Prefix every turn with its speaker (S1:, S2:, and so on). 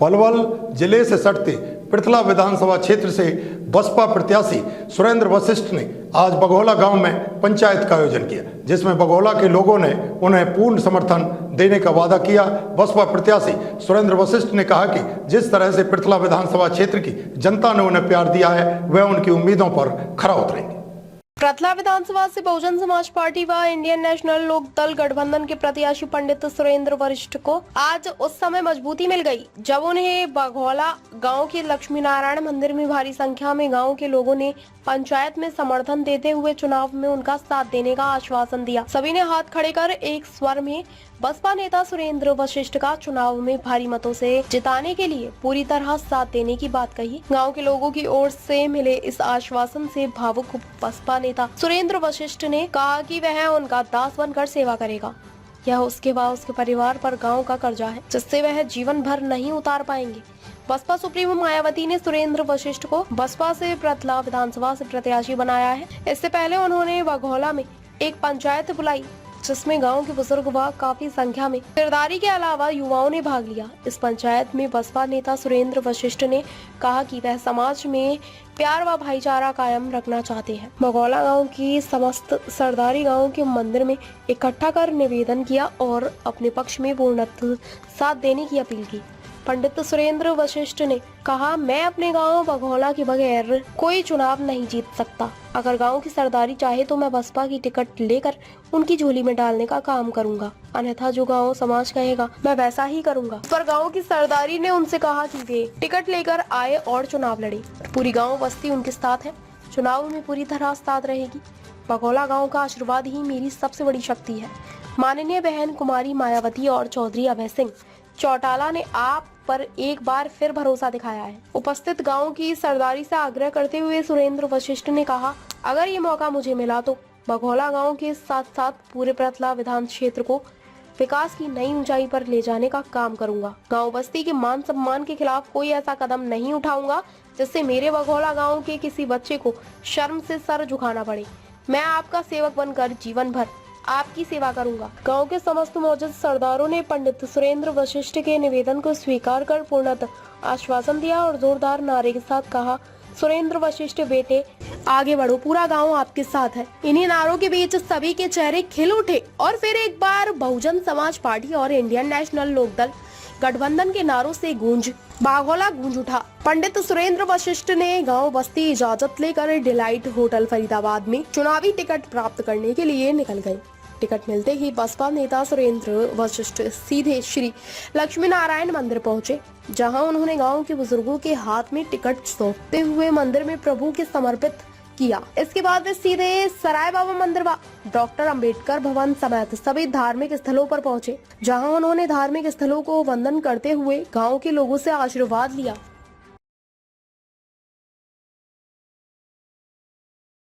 S1: पलवल जिले से सटते पृथला विधानसभा क्षेत्र से बसपा प्रत्याशी सुरेंद्र वशिष्ठ ने आज बघौला गांव में पंचायत का आयोजन किया, जिसमें बघौला के लोगों ने उन्हें पूर्ण समर्थन देने का वादा किया। बसपा प्रत्याशी सुरेंद्र वशिष्ठ ने कहा कि जिस तरह से पृथला विधानसभा क्षेत्र की जनता ने उन्हें प्यार दिया है, वह उनकी उम्मीदों पर खरा उतरेंगे।
S2: पृथला विधानसभा से बहुजन समाज पार्टी व इंडियन नेशनल लोक दल गठबंधन के प्रत्याशी पंडित सुरेंद्र वशिष्ठ को आज उस समय मजबूती मिल गई जब उन्हें बघौला गांव के लक्ष्मी नारायण मंदिर में भारी संख्या में गांव के लोगों ने पंचायत में समर्थन देते हुए चुनाव में उनका साथ देने का आश्वासन दिया। सभी ने हाथ खड़े कर एक स्वर में बसपा नेता सुरेंद्र वशिष्ठ का चुनाव में भारी मतों से जिताने के लिए पूरी तरह साथ देने की बात कही। गांव के लोगों की ओर से मिले इस आश्वासन से भावुक बसपा नेता सुरेंद्र वशिष्ठ ने कहा कि वह उनका दास बनकर सेवा करेगा। यह उसके व उसके परिवार पर गांव का कर्जा है, जिससे वह जीवन भर नहीं उतार पाएंगे। बसपा सुप्रीमो मायावती ने सुरेंद्र वशिष्ठ को बसपा से पृथला विधानसभा से प्रत्याशी बनाया है। इससे पहले उन्होंने बघौला में एक पंचायत बुलाई, जिसमें गांव के बुजुर्ग व काफी संख्या में किरदारी के अलावा युवाओं ने भाग लिया। इस पंचायत में बसपा नेता सुरेंद्र वशिष्ठ ने कहा कि वह समाज में प्यार व भाईचारा कायम रखना चाहते हैं। बघौला गांव की समस्त सरदारी गांव के मंदिर में इकट्ठा कर निवेदन किया और अपने पक्ष में पूर्णतः साथ देने की अपील की। पंडित सुरेंद्र वशिष्ठ ने कहा, मैं अपने गांव बघौला के बगैर कोई चुनाव नहीं जीत सकता। अगर गांव की सरदारी चाहे तो मैं बसपा की टिकट लेकर उनकी झोली में डालने का काम करूंगा, अन्यथा जो गांव समाज कहेगा मैं वैसा ही करूंगा। इस पर गांव की सरदारी ने उनसे कहा कि वे टिकट लेकर आए और चुनाव लड़े। पूरी गाँव बस्ती उनके साथ है, चुनाव में पूरी तरह साथ रहेगी। बघौला गाँव का आशीर्वाद ही मेरी सबसे बड़ी शक्ति है। माननीय बहन कुमारी मायावती और चौधरी अभय सिंह चौटाला ने आप पर एक बार फिर भरोसा दिखाया है। उपस्थित गांव की सरदारी से आग्रह करते हुए सुरेंद्र वशिष्ठ ने कहा, अगर ये मौका मुझे मिला तो बघौला गांव के साथ साथ पूरे पृथला विधान क्षेत्र को विकास की नई ऊंचाई पर ले जाने का काम करूंगा। गांव बस्ती के मान सम्मान के खिलाफ कोई ऐसा कदम नहीं उठाऊंगा जिससे मेरे बघौला गाँव के किसी बच्चे को शर्म से सर झुकाना पड़े। मैं आपका सेवक बनकर जीवन भर आपकी सेवा करूंगा। गांव के समस्त मौजूद सरदारों ने पंडित सुरेंद्र वशिष्ठ के निवेदन को स्वीकार कर पूर्णतः आश्वासन दिया और जोरदार नारे के साथ कहा, सुरेंद्र वशिष्ठ बेटे आगे बढ़ो, पूरा गांव आपके साथ है। इन्हीं नारों के बीच सभी के चेहरे खिल उठे और फिर एक बार बहुजन समाज पार्टी और इंडियन नेशनल लोक दल गठबंधन के नारों से बघौला गूंज उठा। पंडित सुरेंद्र वशिष्ठ ने गांव बस्ती इजाजत लेकर डिलाइट होटल फरीदाबाद में चुनावी टिकट प्राप्त करने के लिए निकल गए। टिकट मिलते ही बसपा नेता सुरेंद्र वशिष्ठ सीधे श्री लक्ष्मी नारायण मंदिर पहुंचे, जहां उन्होंने गांव के बुजुर्गों के हाथ में टिकट सौंपते हुए मंदिर में प्रभु के समर्पित किया। इसके बाद वे सीधे सराय बाबा मंदिर व डॉक्टर अंबेडकर भवन समेत सभी धार्मिक स्थलों पर पहुंचे, जहां उन्होंने धार्मिक स्थलों को वंदन करते हुए गांव के लोगों से आशीर्वाद लिया।